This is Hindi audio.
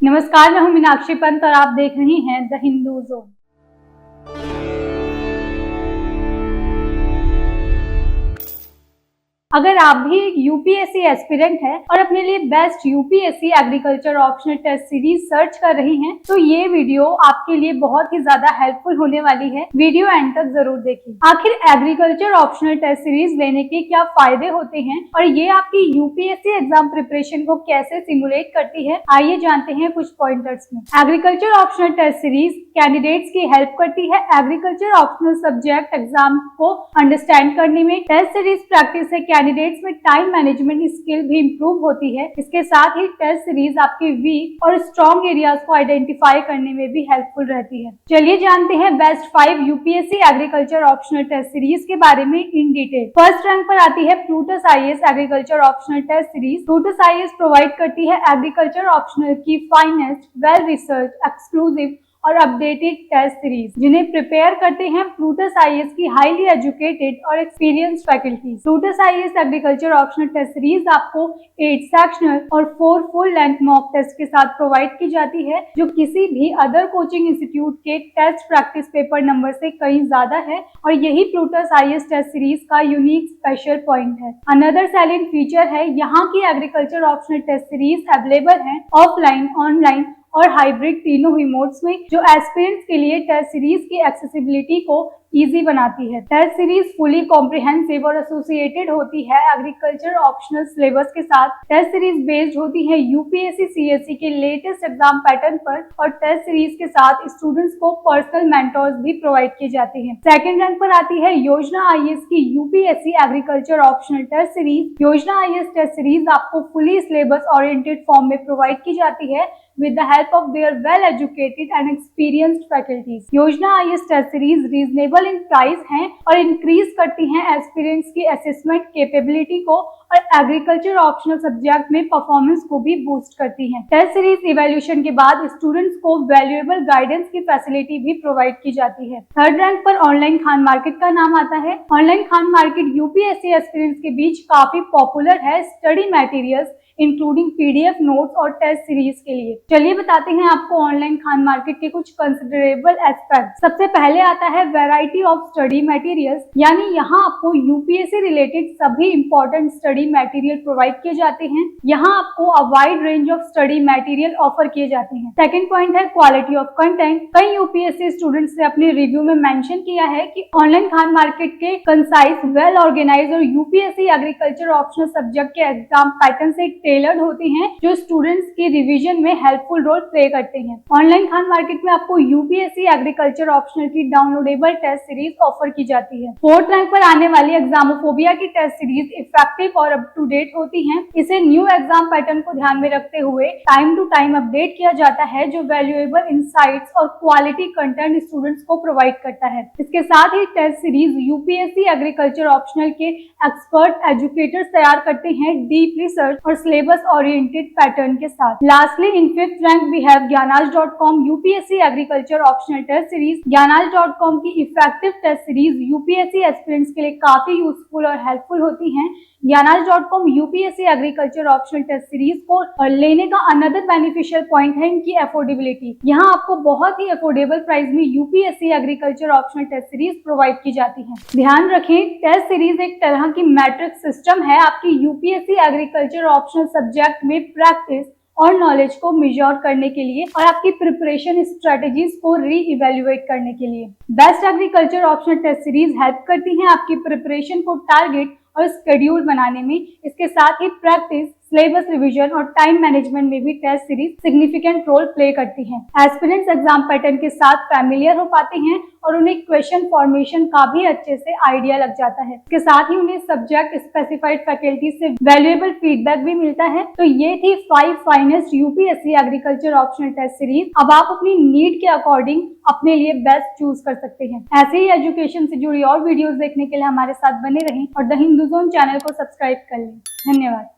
नमस्कार, मैं हूं मीनाक्षी पंत और आप देख रही हैं द हिंदू जोन। अगर आप भी एक यूपीएससी एस्पिरेंट हैं और अपने लिए best UPSC agriculture optional test series search कर रही हैं, तो ये वीडियो आपके लिए बहुत ही ज्यादा हेल्पफुल होने वाली है। वीडियो एंड तक जरूर देखिए। आखिर एग्रीकल्चर ऑप्शनल टेस्ट सीरीज लेने के क्या फायदे होते हैं और ये आपकी यूपीएससी एग्जाम प्रिपरेशन को कैसे सिमुलेट करती है, आइए जानते हैं कुछ पॉइंटर्स में। Agriculture optional test series candidates की हेल्प करती है एग्रीकल्चर ऑप्शनल सब्जेक्ट एग्जाम को अंडरस्टैंड करने में। टेस्ट सीरीज प्रैक्टिस से कैंडिडेट्स में टाइम मैनेजमेंट स्किल भी इंप्रूव होती है। इसके साथ ही टेस्ट सीरीज आपके वीक और स्ट्रॉन्ग एरियाज को आइडेंटिफाई करने में भी हेल्पफुल रहती है। चलिए जानते हैं best 5 UPSC agriculture optional test series के बारे में इन डिटेल। फर्स्ट रैंक पर आती है Plutus IAS agriculture optional test series. Plutus IAS provide करती है एग्रीकल्चर ऑप्शनल की फाइनेस्ट, वेल रिसर्च, एक्सक्लूसिव और अपडेटेड टेस्ट सीरीज, जिन्हें प्रिपेयर करते हैं प्लूटस आईएएस की हाईली एजुकेटेड और experienced faculty. Plutus IAS agriculture optional test series आपको 8 सेक्शनल और 4 फुल लेंथ मॉक टेस्ट के साथ प्रोवाइड की जाती है, जो किसी भी अदर कोचिंग इंस्टीट्यूट के टेस्ट प्रैक्टिस पेपर नंबर से कहीं ज्यादा है और यही प्लूटस आईएएस टेस्ट सीरीज का यूनिक स्पेशल पॉइंट है। अनदर सेलिंग फीचर है यहाँ की agriculture optional test series available है ऑफलाइन, ऑनलाइन और हाइब्रिड तीनों ही मोड्स में, जो एस्पिरेंट्स के लिए टेस्ट सीरीज की एक्सेसिबिलिटी को इजी बनाती है। टेस्ट सीरीज फुली कॉम्प्रिहेंसिव और एसोसिएटेड होती है एग्रीकल्चर ऑप्शनल सिलेबस के साथ। टेस्ट सीरीज बेस्ड होती है यूपीएससी सीएससी के लेटेस्ट एग्जाम पैटर्न पर और टेस्ट सीरीज के साथ स्टूडेंट्स को पर्सनल मेंटोर्स भी प्रोवाइड किए जाते हैं। सेकंड रैंक पर आती है योजना आईएएस की UPSC agriculture optional test series. Yojana IAS test series आपको फुली सिलेबस ओरिएंटेड फॉर्म में प्रोवाइड की जाती है with the help of their well-educated and experienced faculties. Yojana IAS test series reasonable in price हैं और इंक्रीज करती हैं एस्पिरेंट्स की असेसमेंट कैपेबिलिटी को और एग्रीकल्चर ऑप्शनल सब्जेक्ट में परफॉर्मेंस को भी बूस्ट करती हैं। टेस्ट सीरीज इवैल्यूएशन के बाद स्टूडेंट्स को वैल्यूएबल गाइडेंस की फैसिलिटी भी प्रोवाइड की जाती है। थर्ड रैंक पर ऑनलाइन खान मार्केट का नाम आता है। Online Khan market UPSC aspirants के बीच काफी पॉपुलर है study materials including PDF notes और टेस्ट सीरीज के लिए। चलिए बताते हैं आपको ऑनलाइन खान मार्केट के कुछ कंसिडरेबल एस्पेक्ट। सबसे पहले आता है वैरायटी ऑफ स्टडी मटेरियल्स, यानी यहाँ आपको यूपीएससी रिलेटेड सभी इंपॉर्टेंट स्टडी मटेरियल प्रोवाइड किए जाते हैं। यहाँ आपको a wide range of study material offer किए जाते हैं। सेकंड पॉइंट है क्वालिटी ऑफ कंटेंट। कई यूपीएससी स्टूडेंट्स ने अपने रिव्यू में मेंशन किया है कि ऑनलाइन खान मार्केट के कंसाइज, वेल ऑर्गेनाइज और यूपीएससी एग्रीकल्चर ऑप्शनल सब्जेक्ट के एग्जाम पैटर्न से टेलर्ड होती हैं, जो स्टूडेंट्स की रिवीजन में हेल्पफुल रोल प्ले करते हैं। ऑनलाइन खान मार्केट में आपको यूपीएससी एग्रीकल्चर ऑप्शनल की डाउनलोडेबल टेस्ट सीरीज ऑफर की जाती है। फोर्थ रैंक पर आने वाली एग्जामोफोबिया की टेस्ट सीरीज इफेक्टिव और अप टू डेट होती है। इसे न्यू एग्जाम पैटर्न को ध्यान में रखते हुए टाइम टू टाइम अपडेट किया जाता है, जो वैल्यूएबल इंसाइट्स और क्वालिटी कंटेंट स्टूडेंट्स को प्रोवाइड करता है। इसके साथ ही test series UPSC agriculture optional के एक्सपर्ट एजुकेटर्स तैयार करते हैं डीप रिसर्च और सिलेबस ओरिएंटेड पैटर्न के साथ। Lastly in fifth rank we have ज्ञानाज.com UPSC agriculture optional test series. ज्ञानाज.com की effective test series UPSC aspirants के लिए काफी यूजफुल और हेल्पफुल होती हैं। ज्ञानाज.com UPSC agriculture optional test series को लेने का अनदर बेनिफिशियल पॉइंट है इनकी अफोर्डेबिलिटी। यहाँ आपको बहुत ही अफोर्डेबल प्राइस में UPSC agriculture optional test series provide की जाती है। ध्यान रखें, टेस्ट सीरीज एक तरह की मैट्रिक सिस्टम है आपकी यूपीएससी एग्रीकल्चर ऑप्शनल सब्जेक्ट में प्रैक्टिस और नॉलेज को मेजर करने के लिए और आपकी प्रिपरेशन स्ट्रेटेजीज को री इवेल्युएट करने के लिए। Best agriculture optional test series help करती हैं आपकी प्रिपरेशन को टारगेट और शेड्यूल बनाने में। इसके साथ ही प्रैक्टिस, सिलेबस रिवीजन और टाइम मैनेजमेंट में भी test series significant role play करती हैं। एस्पिरेंट्स एग्जाम पैटर्न के साथ फैमिलियर हो पाते हैं और उन्हें क्वेश्चन फॉर्मेशन का भी अच्छे से आइडिया लग जाता है। इसके साथ ही उन्हें सब्जेक्ट स्पेसिफाइड फैकल्टी से वैल्यूएबल फीडबैक भी मिलता है। तो ये थी 5 finest UPSC agriculture optional test series. अब आप अपनी नीड के अकॉर्डिंग अपने लिए बेस्ट चूज कर सकते हैं। ऐसे ही एजुकेशन से जुड़ी और वीडियोस देखने के लिए हमारे साथ बने रहें और द हिंदू जोन चैनल को सब्सक्राइब कर लें। धन्यवाद।